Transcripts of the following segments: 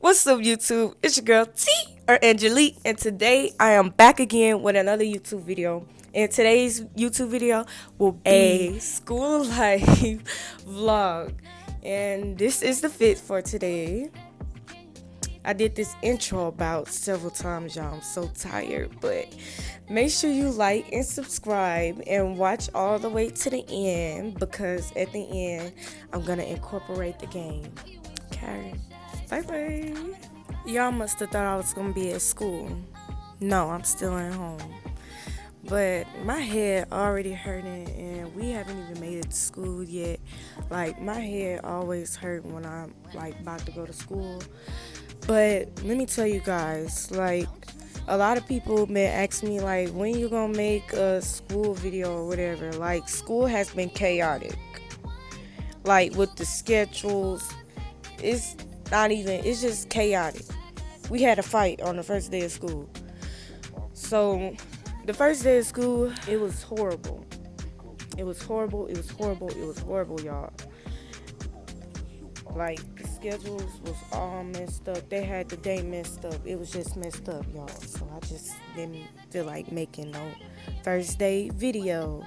What's up, YouTube? It's your girl T or Angelique, and today I am back again with another YouTube video. And today's YouTube video will be a school life vlog, and this is the fit for today. I did this intro about several times, y'all. I'm so tired, but make sure you like and subscribe and watch all the way to the end, because at the end I'm gonna incorporate the game. Okay. Bye bye. Y'all must have thought I was gonna be at school. No, I'm still at home. But my head already hurting, and we haven't even made it to school yet. Like, my head always hurt when I'm like about to go to school. But let me tell you guys, like, a lot of people been asking me, like, when you gonna make a school video or whatever. Like, school has been chaotic. Like, with the schedules, it's just chaotic. We had a fight on the first day of school. So the first day of school, it was horrible. It was horrible, y'all. Like, the schedules was all messed up. They had the day messed up. It was just messed up, y'all. So I just didn't feel like making no first day video.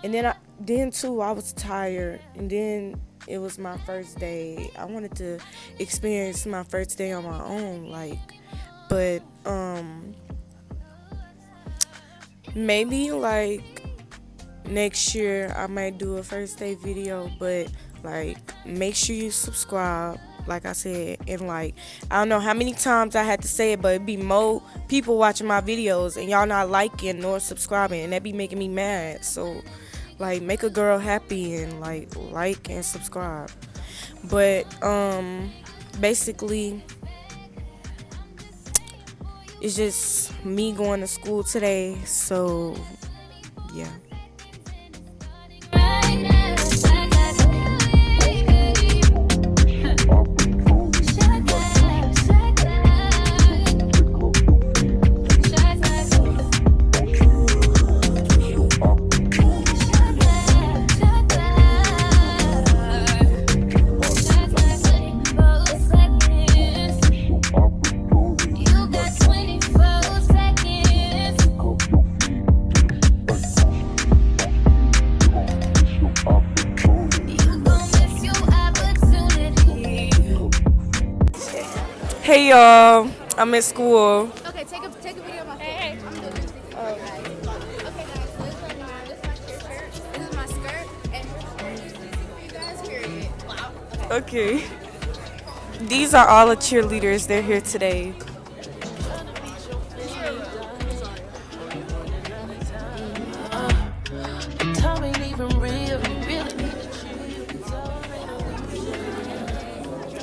And then too, I was tired. And then it was my first day. I wanted to experience my first day on my own, like, but maybe like next year I might do a first day video. But like, make sure you subscribe, like I said. And like, I don't know how many times I had to say it, but it'd be more people watching my videos and y'all not liking nor subscribing, and that be making me mad. So like, make a girl happy and like and subscribe. But basically, it's just me going to school today. So yeah. Hey y'all, I'm at school. Okay, take a video of my foot. Hey. I'm doing this. Okay, guys, this is my skirt. This is my skirt, and for you guys, period. Wow. Okay. These are all the cheerleaders. They're here today.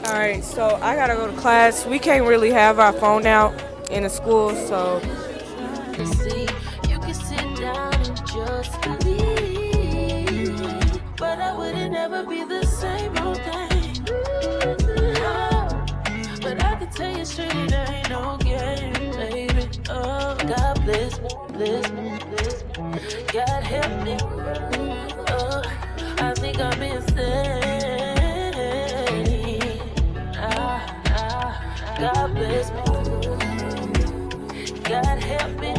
Alright, so I gotta go to class. We can't really have our phone out in the school, so you can sit down and just believe, but I wouldn't never be the same old thing. But I can tell you straight, it ain't no game, baby. Oh, God bless me, bless me, bless me. God help me. Oh, I think I'm insane. God bless me. God help me.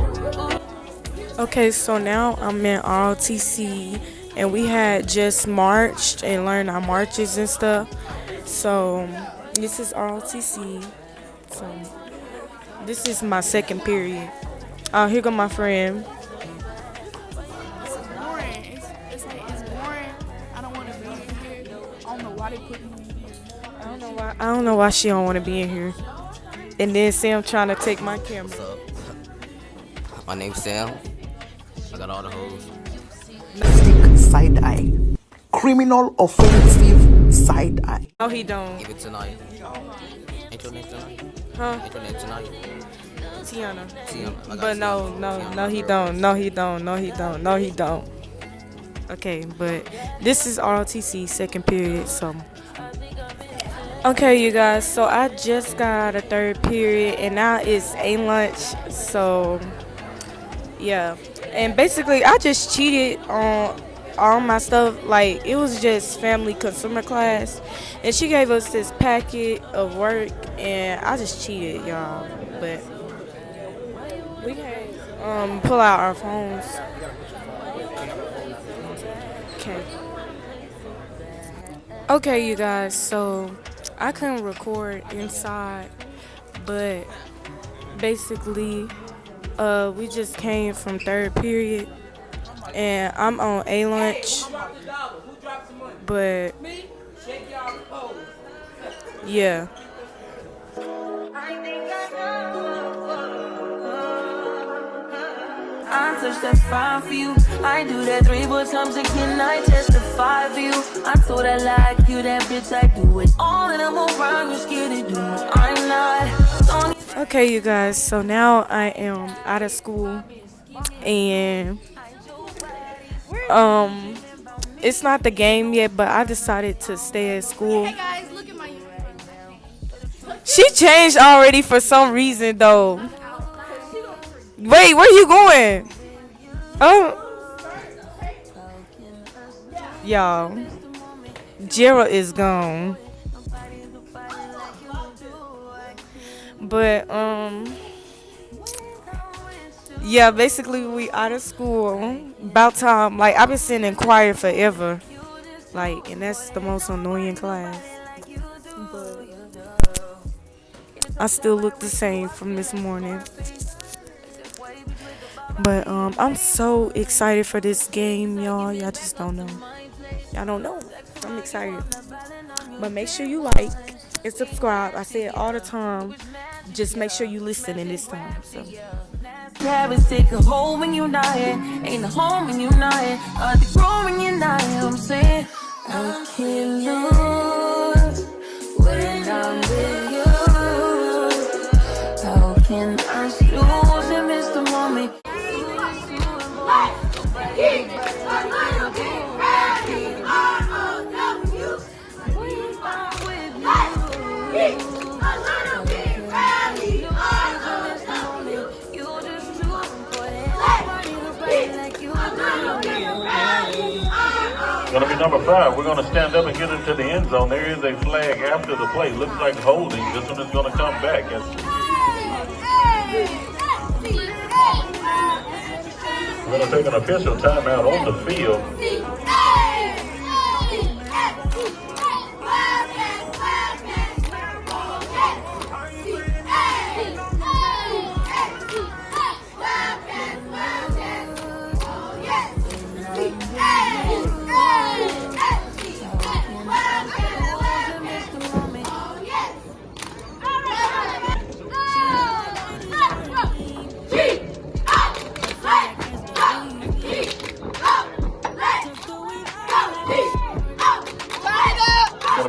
okay, so now I'm in ROTC, and we had just marched and learned our marches and stuff. So this is ROTC. So this is my second period. Oh, here go my friend. It's boring. It's boring. I don't want to be in here. I don't know why they put me in here. I don't know why she don't want to be in here. And then Sam trying to take my camera. What's up? My name's Sam. I got all the hoes. Side eye. Criminal offensive side eye. No, he don't. Give it tonight. Ain't your name tonight? Huh? Ain't your name tonight? Tiana. Tiana. I got But no, he don't. No, he don't. Okay, but this is ROTC second period, so. Okay, you guys, so I just got out of third period, and now it's a lunch, so yeah. And basically, I just cheated on all my stuff. Like, it was just family consumer class, and she gave us this packet of work, and I just cheated, y'all. But we can pull out our phones. Okay. Okay, you guys. So I couldn't record inside, but basically, we just came from third period, and I'm on A lunch. But yeah. I touch that fine for you. I do that 3 more times again. I testify for you. I told her like you, that bitch. I do it all, and I'm around. You're scared to do it. I'm not. Okay, you guys. So now I am out of school, and it's not the game yet, but I decided to stay at school. Hey guys, look at my. She changed already for some reason though. Wait, where you going? Oh, y'all, Gerald is gone. But yeah, basically we out of school. About time. Like, I've been sitting in choir forever. Like, and that's the most annoying class. But I still look the same from this morning. But I'm so excited for this game, y'all. Y'all just don't know. Y'all don't know. I'm excited. But make sure you like and subscribe. I say it all the time. Just make sure you listen in this time. So. Habits take a hold when you're not here. Ain't a home when you're not here. They grow when you're not here. I'm saying I can't lose when I'm with you. How can I lose and miss the moment? Going to be number 5. We're going to stand up and get into the end zone. There is a flag after the play. Looks like holding. This one is going to come back. We're going to take an official timeout on the field.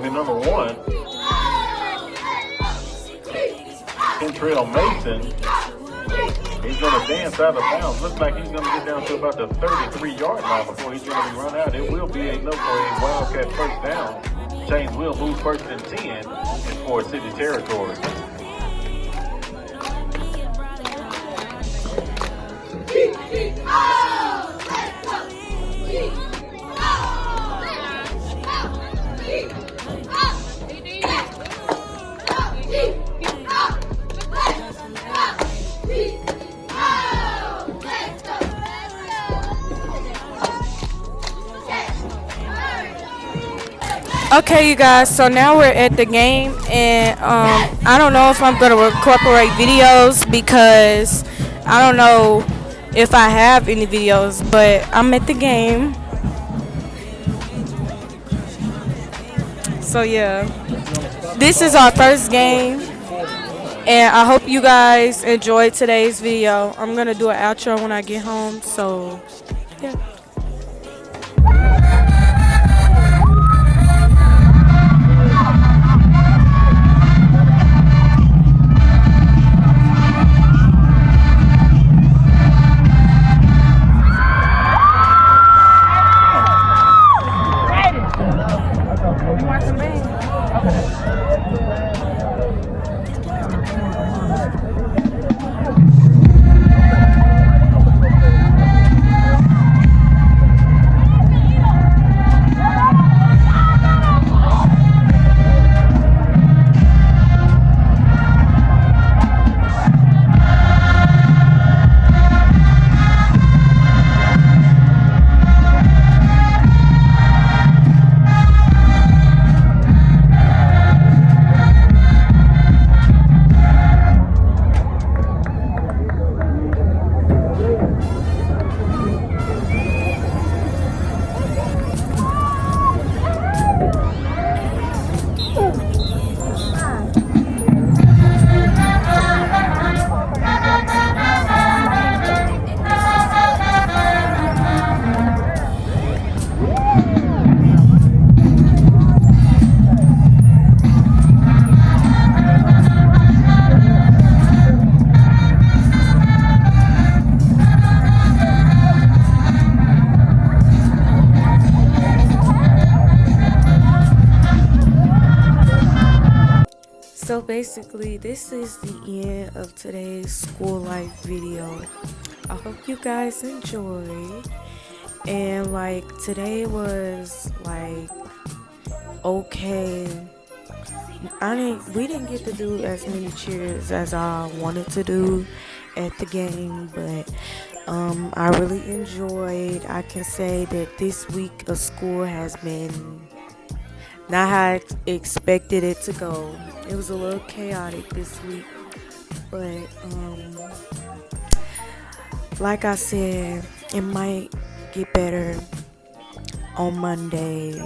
Number 1, Kentrell Mason. He's going to dance out of bounds. Looks like he's going to get down to about the 33-yard line before he's going to be run out. It will be enough for a Wildcat first down. Chains will move first and 10 in Ford City territory. Okay, you guys, so now we're at the game, and I don't know if I'm going to incorporate videos because I don't know if I have any videos, but I'm at the game. So yeah, this is our first game, and I hope you guys enjoyed today's video. I'm going to do an outro when I get home, so yeah. So basically, this is the end of today's school life video. I hope you guys enjoy. And like today was like okay. We didn't get to do as many cheers as I wanted to do at the game, but I really enjoyed. I can say that this week of school has been not how I expected it to go. It was a little chaotic this week, but like I said, it might get better on Monday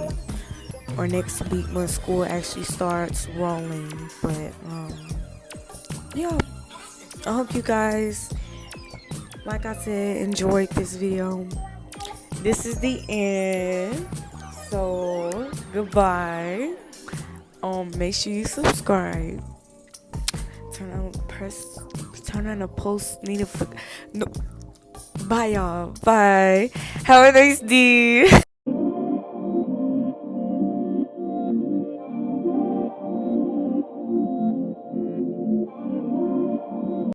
or next week when school actually starts rolling. But yeah, I hope you guys, like I said, enjoyed this video. This is the end, so goodbye. Make sure you subscribe. Turn on the post notification. No, bye y'all. Bye. Have a nice day.